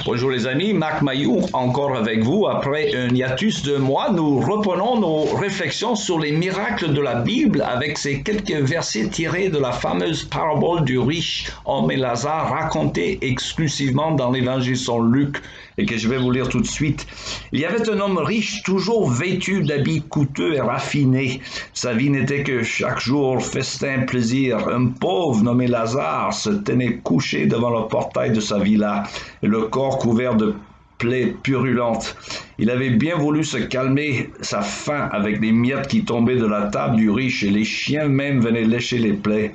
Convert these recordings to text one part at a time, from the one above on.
Bonjour les amis, Marc Mailloux encore avec vous. Après un hiatus de mois, nous reprenons nos réflexions sur les miracles de la Bible avec ces quelques versets tirés de la fameuse parabole du riche homme et Lazare racontée exclusivement dans l'évangile selon Luc et que je vais vous lire tout de suite. Il y avait un homme riche, toujours vêtu d'habits coûteux et raffinés. Sa vie n'était que chaque jour festin, plaisir. Un pauvre nommé Lazare se tenait couché devant le portail de sa villa, et le corps couvert de plaies purulentes. Il avait bien voulu se calmer sa faim avec les miettes qui tombaient de la table du riche, et les chiens même venaient lécher les plaies.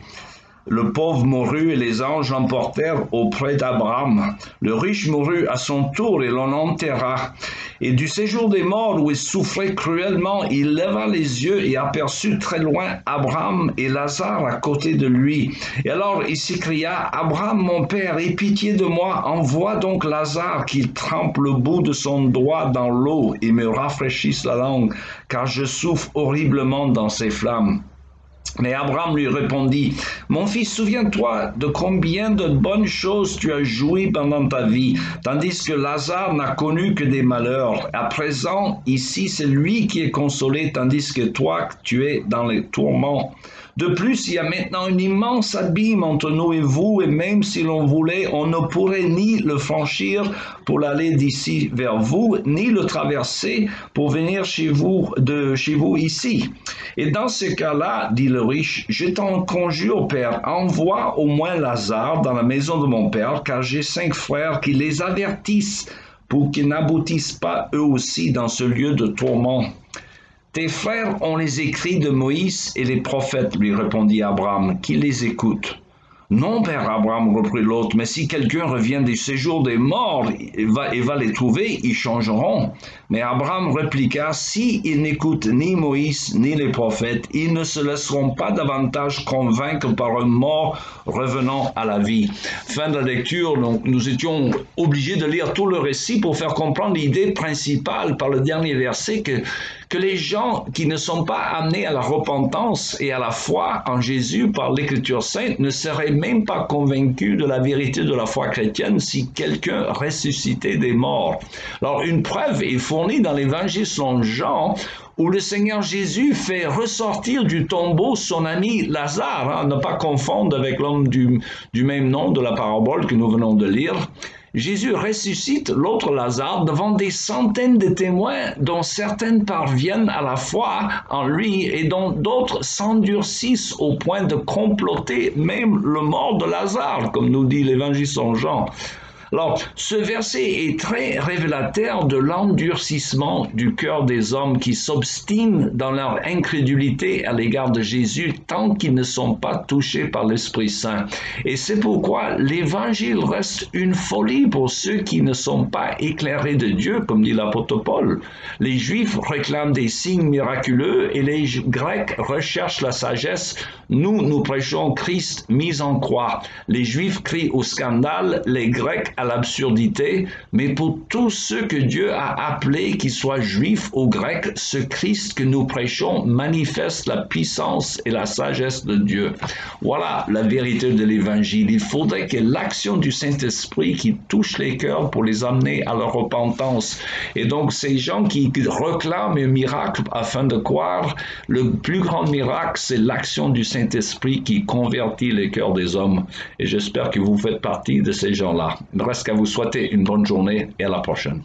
Le pauvre mourut et les anges l'emportèrent auprès d'Abraham. Le riche mourut à son tour et l'on enterra. Et du séjour des morts où il souffrait cruellement, il leva les yeux et aperçut très loin Abraham et Lazare à côté de lui. Et alors il s'écria, « Abraham, mon père, aie pitié de moi, envoie donc Lazare qu'il trempe le bout de son doigt dans l'eau et me rafraîchisse la langue, car je souffre horriblement dans ces flammes. » Mais Abraham lui répondit, « Mon fils, souviens-toi de combien de bonnes choses tu as joui pendant ta vie, tandis que Lazare n'a connu que des malheurs. À présent, ici, c'est lui qui est consolé, tandis que toi, tu es dans les tourments. De plus, il y a maintenant un immense abîme entre nous et vous, et même si l'on voulait, on ne pourrait ni le franchir pour aller d'ici vers vous, ni le traverser pour venir de chez vous ici. Et dans ce cas-là, dit le riche, je t'en conjure, Père, envoie au moins Lazare dans la maison de mon Père, car j'ai 5 frères qui les avertissent pour qu'ils n'aboutissent pas eux aussi dans ce lieu de tourment. Tes frères ont les écrits de Moïse et les prophètes, lui répondit Abraham, qui les écoute. Non, père Abraham, reprit l'autre, mais si quelqu'un revient du séjour des morts et va les trouver, ils changeront. Mais Abraham répliqua, si ils n'écoutent ni Moïse ni les prophètes, ils ne se laisseront pas davantage convaincre par un mort revenant à la vie. Fin de la lecture, donc nous étions obligés de lire tout le récit pour faire comprendre l'idée principale par le dernier verset que les gens qui ne sont pas amenés à la repentance et à la foi en Jésus par l'Écriture sainte ne seraient même pas convaincus de la vérité de la foi chrétienne si quelqu'un ressuscitait des morts. Alors une preuve est fournie dans l'Évangile selon Jean, où le Seigneur Jésus fait ressortir du tombeau son ami Lazare, ne pas confondre avec l'homme du même nom de la parabole que nous venons de lire. Jésus ressuscite l'autre Lazare devant des centaines de témoins dont certaines parviennent à la foi en lui et dont d'autres s'endurcissent au point de comploter même le mort de Lazare, comme nous dit l'Évangile selon Jean. Alors, ce verset est très révélateur de l'endurcissement du cœur des hommes qui s'obstinent dans leur incrédulité à l'égard de Jésus tant qu'ils ne sont pas touchés par l'Esprit Saint. Et c'est pourquoi l'Évangile reste une folie pour ceux qui ne sont pas éclairés de Dieu, comme dit l'apôtre Paul. Les Juifs réclament des signes miraculeux et les Grecs recherchent la sagesse. Nous prêchons Christ mis en croix. Les Juifs crient au scandale, les Grecs à l'absurdité, mais pour tous ceux que Dieu a appelés, qu'ils soient juifs ou grecs, ce Christ que nous prêchons manifeste la puissance et la sagesse de Dieu. Voilà la vérité de l'Évangile. Il faudrait que l'action du Saint-Esprit qui touche les cœurs pour les amener à leur repentance. Et donc ces gens qui réclament un miracle afin de croire, le plus grand miracle, c'est l'action du Saint-Esprit qui convertit les cœurs des hommes. Et j'espère que vous faites partie de ces gens-là. Il ne reste qu'à vous souhaiter une bonne journée et à la prochaine.